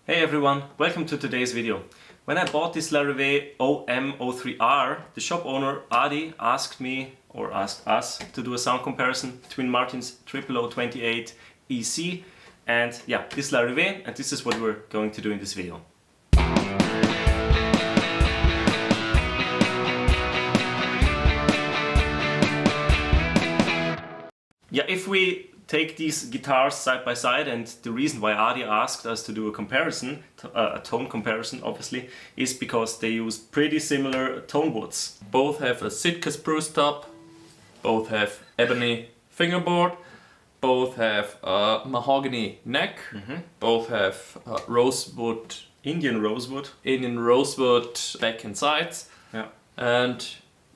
Hey everyone, welcome to today's video. When I bought this Larrivée OM-03R, the shop owner Adi asked us to do a sound comparison between Martin's 0028 EC and this Larrivée, and this is what we're going to do in this video. If we take these guitars side by side, and the reason why Adi asked us to do a comparison, a tone comparison obviously, is because they use pretty similar tone woods. Both have a Sitka spruce top, both have Ebony fingerboard, both have a Mahogany neck, both have Rosewood, Indian rosewood back and sides, and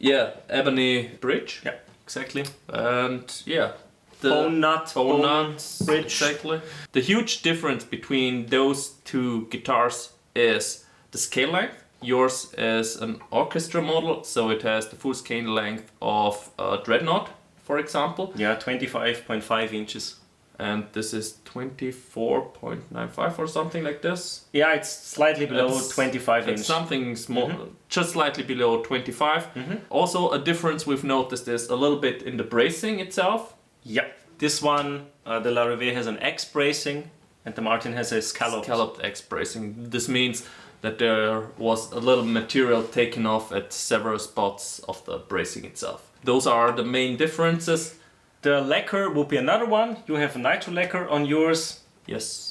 Ebony bridge. Yeah, exactly. And the bone nut bridge. Exactly. The huge difference between those two guitars is the scale length. Yours is an orchestra model, so it has the full scale length of a Dreadnought, for example. Yeah, 25.5 inches. And this is 24.95 or something like this. Yeah, it's slightly below 25 inches. It's something small, just slightly below 25. Also, a difference we've noticed is a little bit in the bracing itself. Yeah, this one, the Larrivée has an X bracing and the Martin has a scalloped X bracing. This means that there was a little material taken off at several spots of the bracing itself. Those are the main differences. The lacquer will be another one. You have a nitro lacquer on yours. Yes.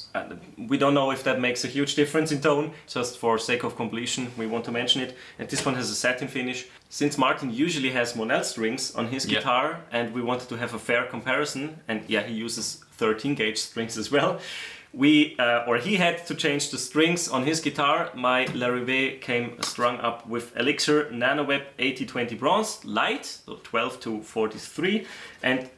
We don't know if that makes a huge difference in tone. Just for sake of completion, we want to mention it. And this one has a satin finish. Since Martin usually has Monel strings on his guitar, and we wanted to have a fair comparison, and he uses 13 gauge strings as well, he had to change the strings on his guitar. My Larrivée came strung up with Elixir NanoWeb 8020 bronze light, so 12 to 43, and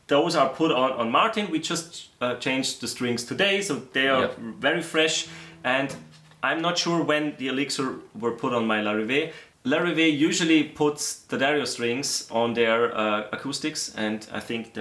those are put on Martin. We just changed the strings today, so they are very fresh, and I'm not sure when the Elixir were put on my Larrivée. Larrivée usually puts the Dario strings on their acoustics, and I think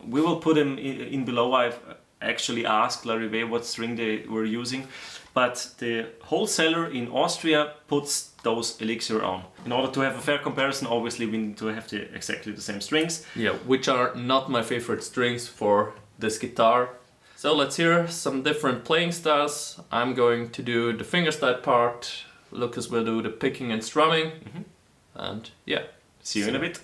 we will put them in below. I've actually asked Larrivée what string they were using, but the wholesaler in Austria puts those Elixir on. In order to have a fair comparison, obviously we need to have exactly the same strings. Yeah, which are not my favorite strings for this guitar. So let's hear some different playing styles. I'm going to do the fingerstyle part, Lucas will do the picking and strumming, and see you in a bit.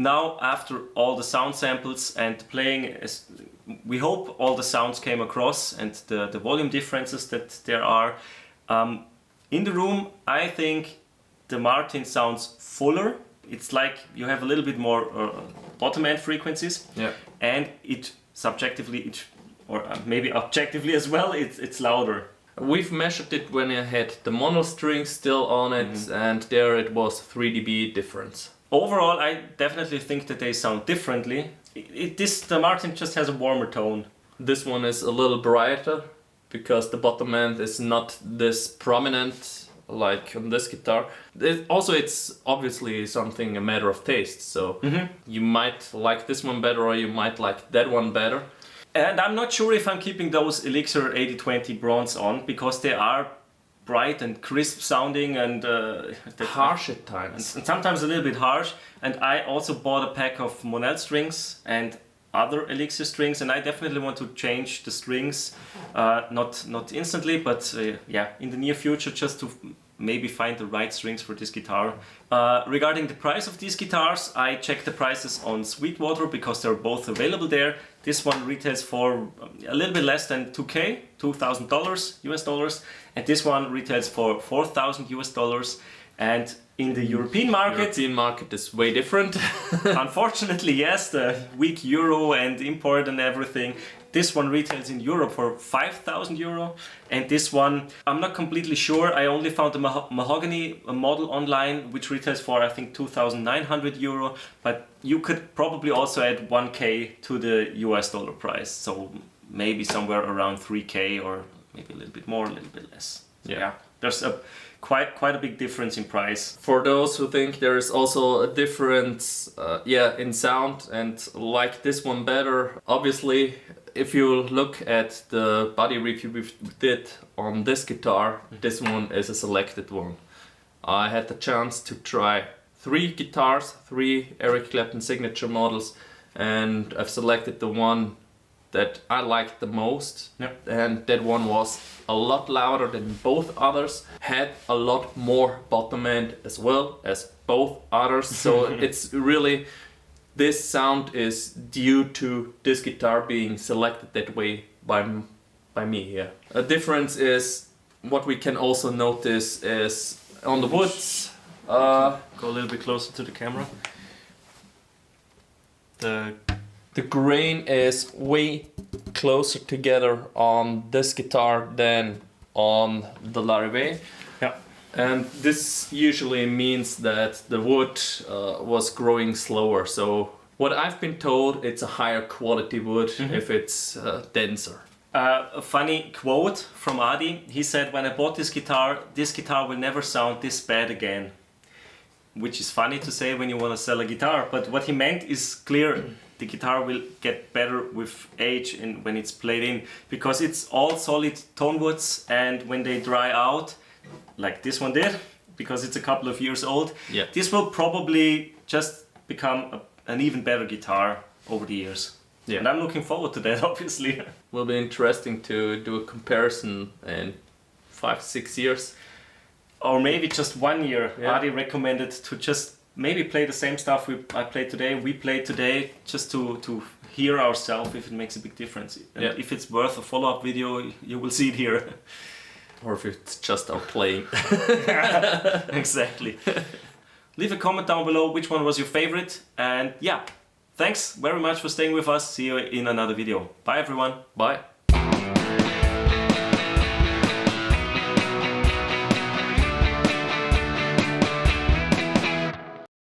now after all the sound samples and playing, we hope all the sounds came across and the volume differences that there are. In the room, I think the Martin sounds fuller. It's like you have a little bit more bottom end frequencies, and it subjectively, or maybe objectively as well, it's louder. We've measured it when I had the mono string still on it, and there it was 3 dB difference. Overall, I definitely think that they sound differently. The Martin just has a warmer tone. This one is a little brighter because the bottom end is not this prominent like on this guitar. It's obviously a matter of taste, so you might like this one better or you might like that one better. And I'm not sure if I'm keeping those Elixir 8020 bronze on, because they are bright and crisp sounding and harsh at times. And sometimes a little bit harsh. And I also bought a pack of Monel strings and other Elixir strings, and I definitely want to change the strings, not instantly, but in the near future, just to maybe find the right strings for this guitar. Regarding the price of these guitars, I checked the prices on Sweetwater because they're both available there. This one retails for a little bit less than $2,000 US dollars, and this one retails for $4,000 US dollars. And in the European market is way different. Unfortunately, yes, the weak euro and import and everything. This one retails in Europe for 5,000 euro, and this one, I'm not completely sure. I only found the Mahogany model online, which retails for I think 2,900 euro, but you could probably also add 1K to the US dollar price, so maybe somewhere around 3K or maybe a little bit more, a little bit less. Yeah. There's quite a big difference in price. For those who think there is also a difference in sound and like this one better, obviously if you look at the body review we did on this guitar, this one is a selected one. I had the chance to try 3 guitars, 3 Eric Clapton Signature models, and I've selected the one that I liked the most, and that one was a lot louder than both others, had a lot more bottom end as well as both others, so it's really, this sound is due to this guitar being selected that way by me. A difference is, what we can also notice is on the woods. Go a little bit closer to the camera. The grain is way closer together on this guitar than on the Larrivée. Yeah. And this usually means that the wood was growing slower. So what I've been told, it's a higher quality wood if it's denser. A funny quote from Adi. He said, when I bought this guitar will never sound this bad again. Which is funny to say when you want to sell a guitar, but what he meant is clear. The guitar will get better with age and when it's played in, because it's all solid tone woods, and when they dry out, like this one did, because it's a couple of years old, this will probably just become an even better guitar over the years. Yeah. And I'm looking forward to that, obviously. Will be interesting to do a comparison in 5-6 years. Or maybe just 1 year. Adi recommended to just maybe play the same stuff we played today, just to hear ourselves if it makes a big difference. And if it's worth a follow-up video, you will see it here. Or if it's just our playing. Exactly. Leave a comment down below which one was your favorite, and thanks very much for staying with us. See you in another video. Bye everyone. Bye.